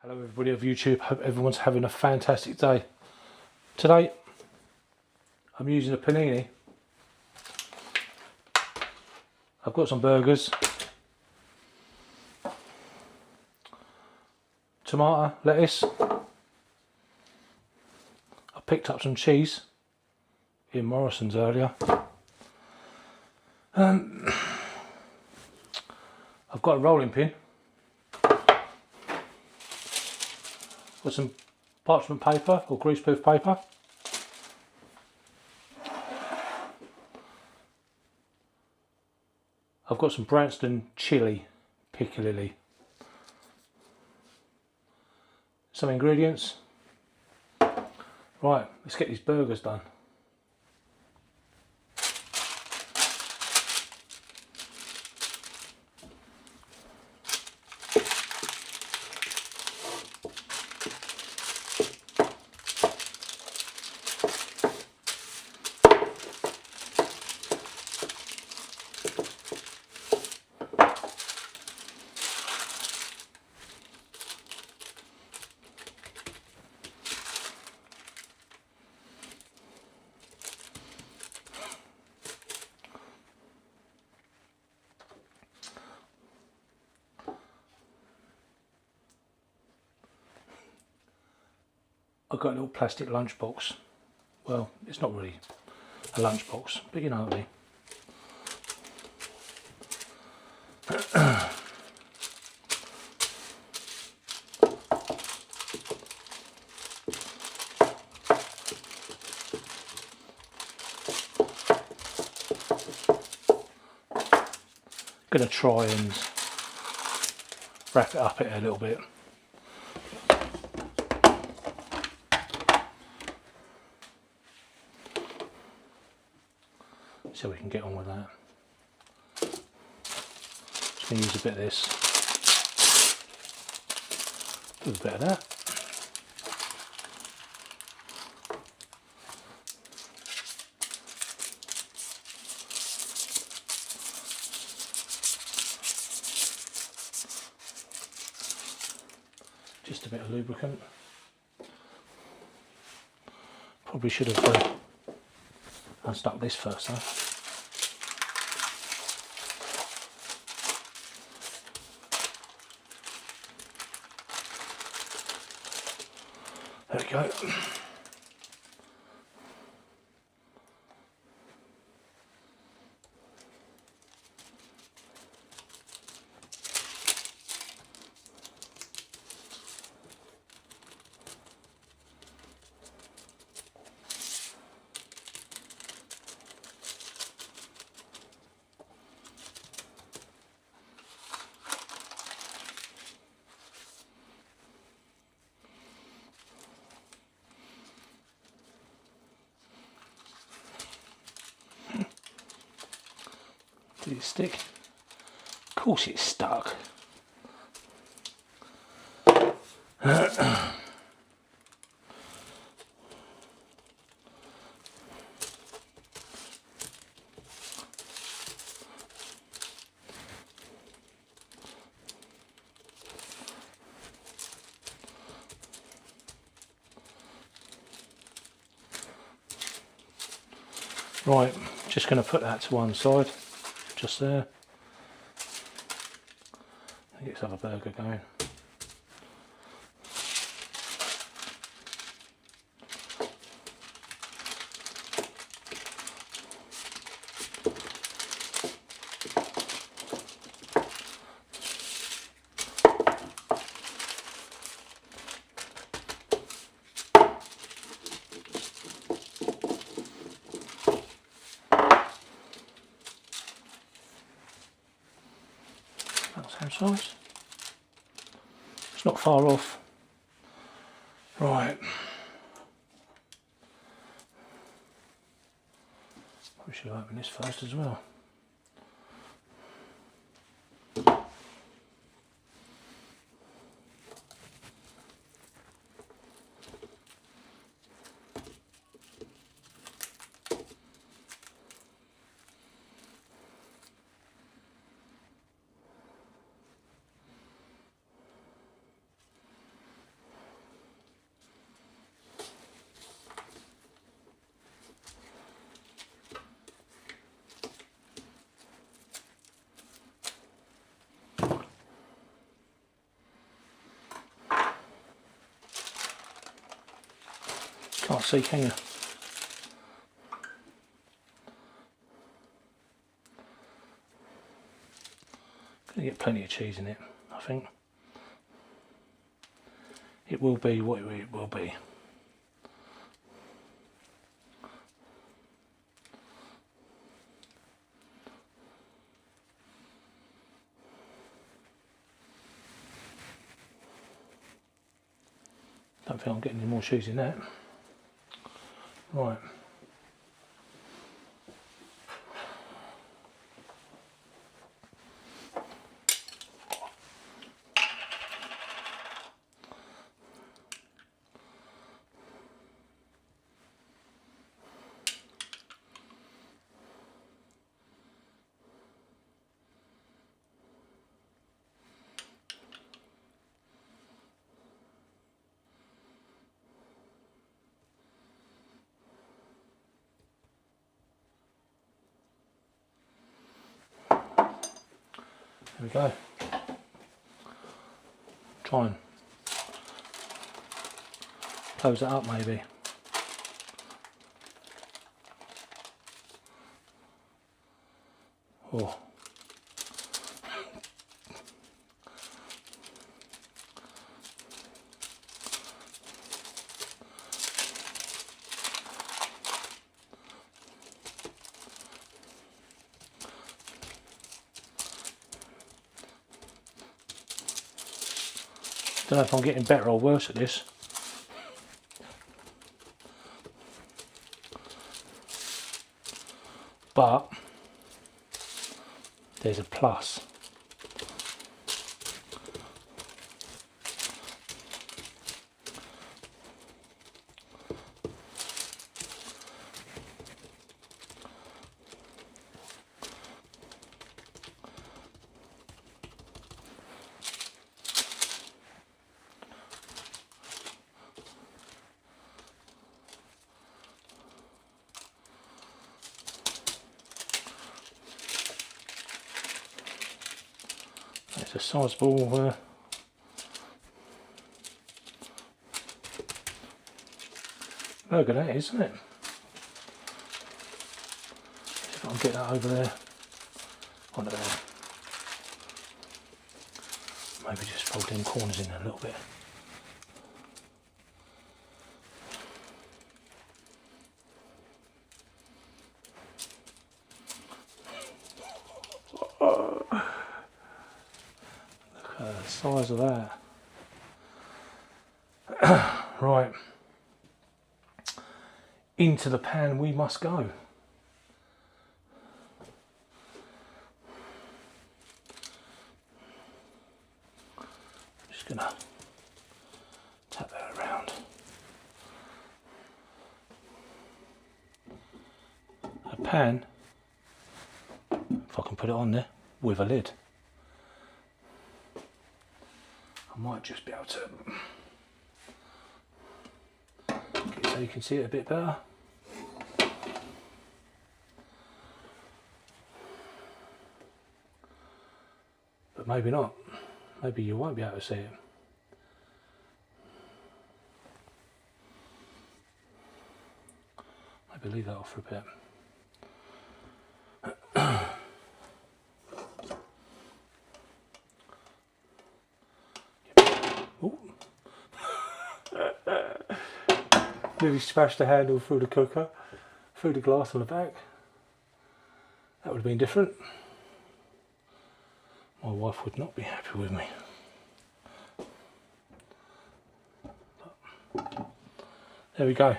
Hello everybody of YouTube, hope everyone's having a fantastic day. Today I'm using a panini. I've got some burgers, tomato, lettuce. I picked up some cheese in Morrison's earlier. I've got a rolling pin. Got some parchment paper or greaseproof paper. I've got some Branston Chilli, Piccalilli. Some ingredients. Right, let's get these burgers done. I've got a little plastic lunchbox. Well, it's not really a lunchbox, but you know what I mean. Going to try and wrap it up a little bit. So we can get on with that. Just going to use a bit of this, do a bit of that. Just a bit of lubricant. Probably should have unstuck this first, though. There we go. Did it stick? Of course it's stuck. Right, just going to put that to one side. Just there. Get this other burger going. Same size. It's not far off. Right. We should open this first as well. Can't see, can you? Gonna get plenty of cheese in it, I think. It will be what it will be. Don't think I'm getting any more cheese in that. Right. There we go. Try and close it up maybe. Oh. Don't know if I'm getting better or worse at this. But there's a plus. It's a sizable burger, that is, isn't it? See if I can get that over there, onto there. Maybe just fold them corners in a little bit. Size of that. Right, into the pan we must go. Just gonna tap that around. A pan, if I can put it on there, with a lid. I might just be able to get it so you can see it a bit better. But maybe not. Maybe you won't be able to see it. Maybe leave that off for a bit. Nearly smashed the handle through the cooker, through the glass on the back. That would have been different. My wife would not be happy with me. But there we go.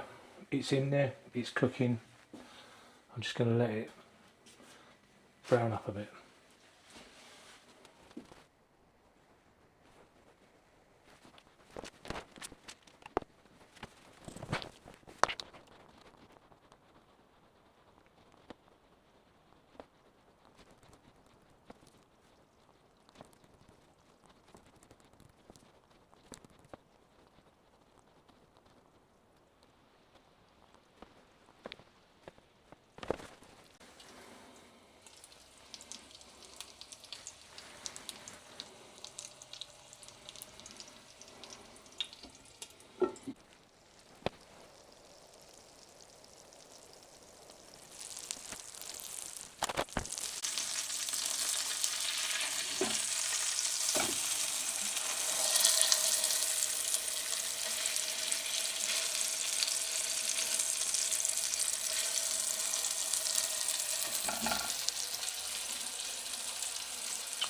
It's in there, it's cooking. I'm just going to let it brown up a bit.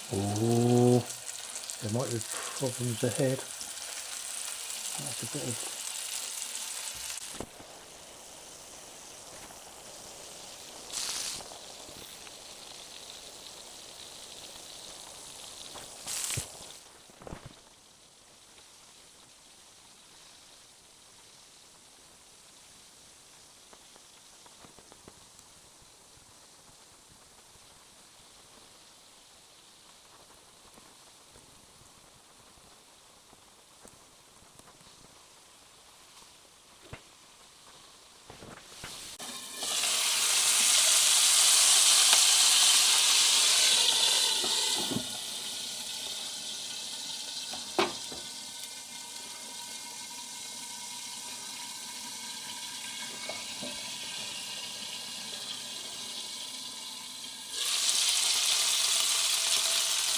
Oh, there might be problems ahead. That's a bit of...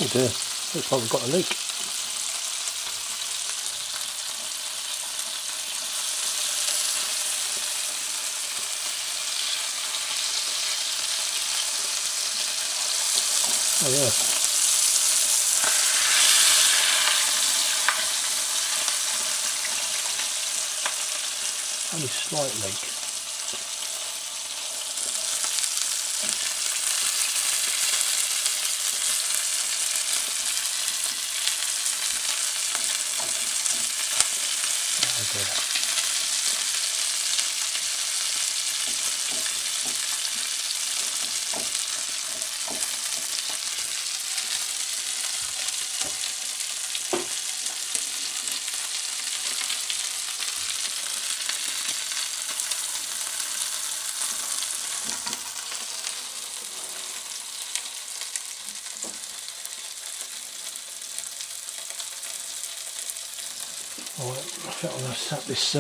Oh dear, looks like we've got a leak. Oh yeah. Only slight leak. Oh dear. Alright, I think I'm going to set this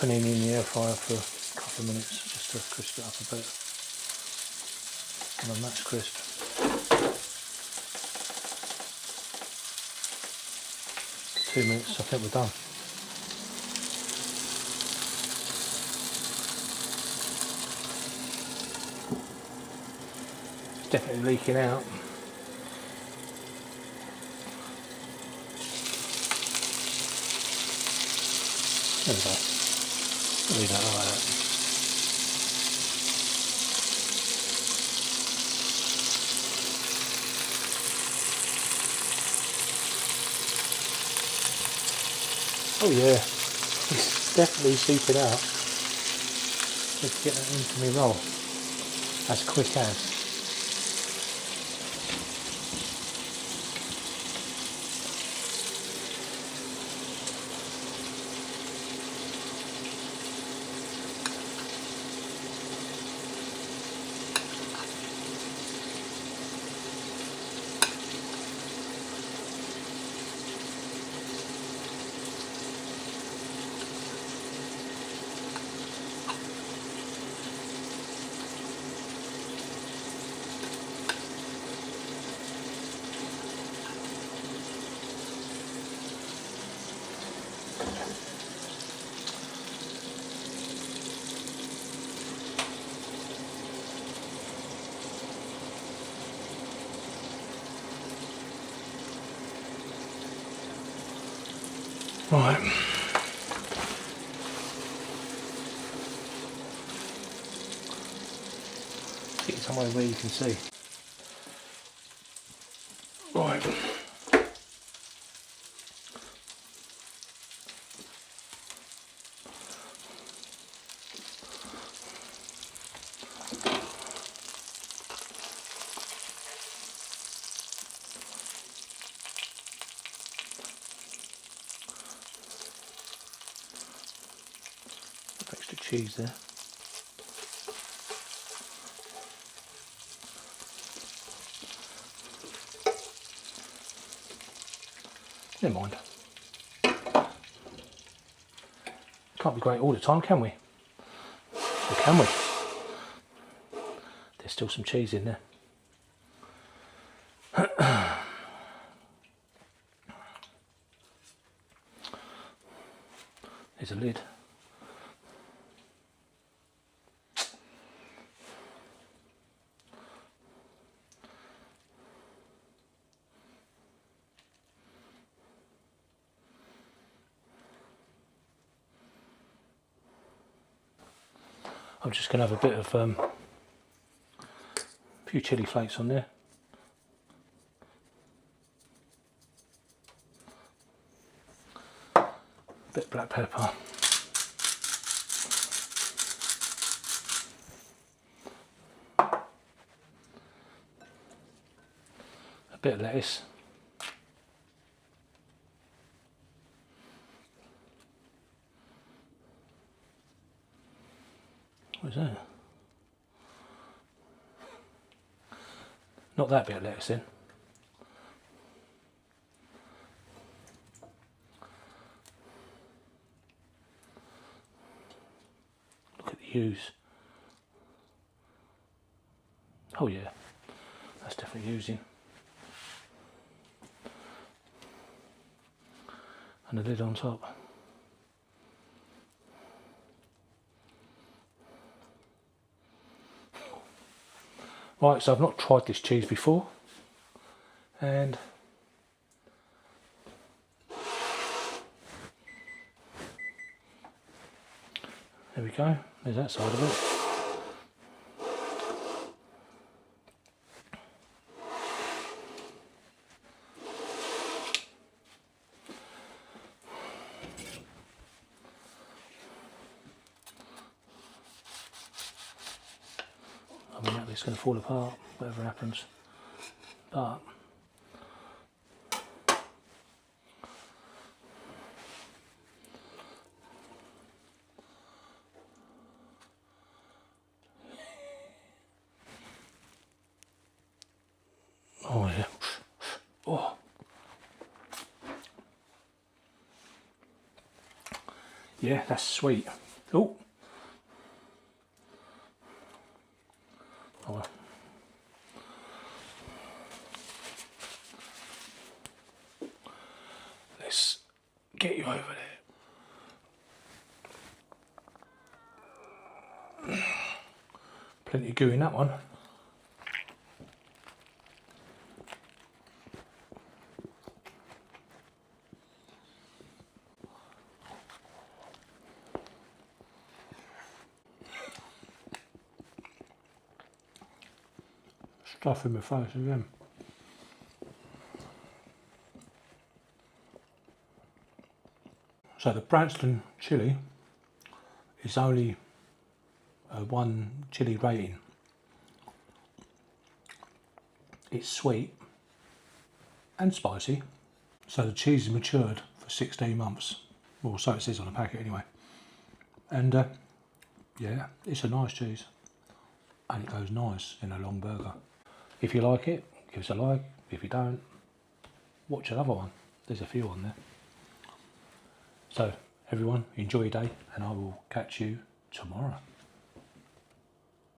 panini in the air fryer for a couple of minutes just to crisp it up a bit. And then that's crisp. 2 minutes, I think we're done. It's definitely leaking out. There we go. Leave that like that. Oh yeah, it's definitely seeping out. Let's get that into my roll as quick as. Right. Get somewhere where you can see. Right. Extra cheese there. Never mind. Can't be great all the time, can we? Or can we? There's still some cheese in there. There's a lid. I'm just going to have a bit of a few chili flakes on there. A bit of black pepper. A bit of lettuce. What is that? Not that bit of lettuce in. Look at the hues. Oh yeah, that's definitely using. And the lid on top. Right, so I've not tried this cheese before, and there we go, there's that side of it. I mean, it's going to fall apart, whatever happens, but oh yeah, oh yeah, that's sweet. Oh, oh well. Let's get you over there. Plenty of goo in that one. Stuff in my face again. So the Branston Chilli is only a 1 chilli rating. It's sweet and spicy. So the cheese is matured for 16 months. Well, so it says on the packet anyway. And yeah, it's a nice cheese. And it goes nice in a Longburger. If you like it, give us a like. If you don't, watch another one. There's a few on there. So everyone, enjoy your day, and I will catch you tomorrow.